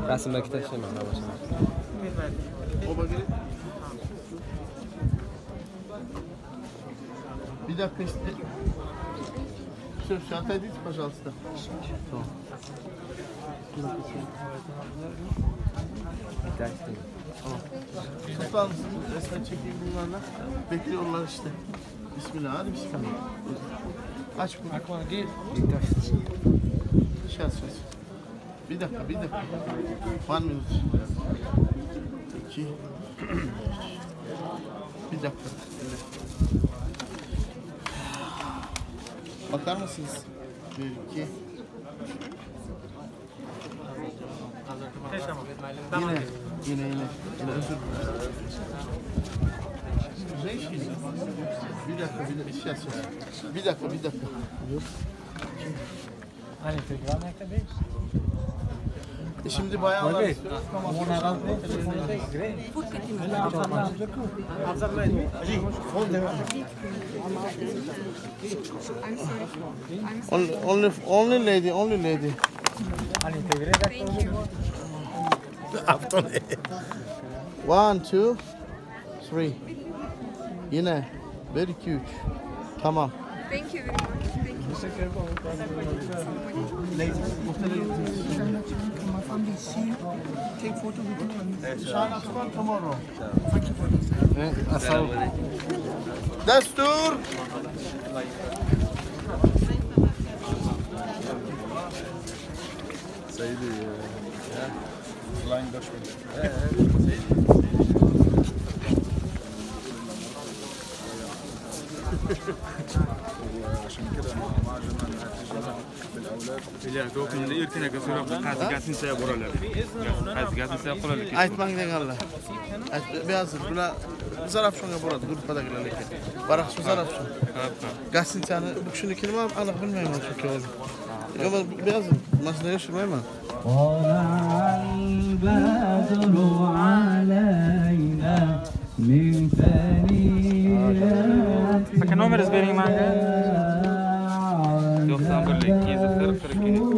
Rasmdagi tashlayman. Oba gelin. Bir dakika işte. Все, отойдите, пожалуйста. Tamam. Tamam. Tutar mısın? Resmen çekeyim bunlarla. Bekliyorlar işte. Bismillah. Hadi bismillah. Aç bunu. Akvar gel. Şans. Bir dakika. 1 minute. 2. Bir dakika. Bakar mısınız? 1, 2. Yine. Özür dilerim. Bir dakika. Hani tekrar ne kadar? Şimdi bayanlar only lady. Thank you. 1, 2, 3. Yine 1, 2, 3. Tamam. Thank you very much. Take photo with you. Shine Asman tomorrow. Thank you for this. Destur. Seydi Flying Dutchman. عشان كده مع جمال بالاولاد لا توكل اللي يركنا كسر قاعدين سيابورا لا قاعدين سيابورا لك Aytmang deganlar. Beyazır. Bular Zarafshonga boradi, guruhdagilarga. Baraxshi Zarafshon. Gasinchani bu kishinikini ham aniq bilmayman shu ikkovi. Beyazır. Masala yoshirmayman. فكان نمر زبيري معك يوصل أقول لك كيز خير كيز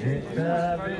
Kitabı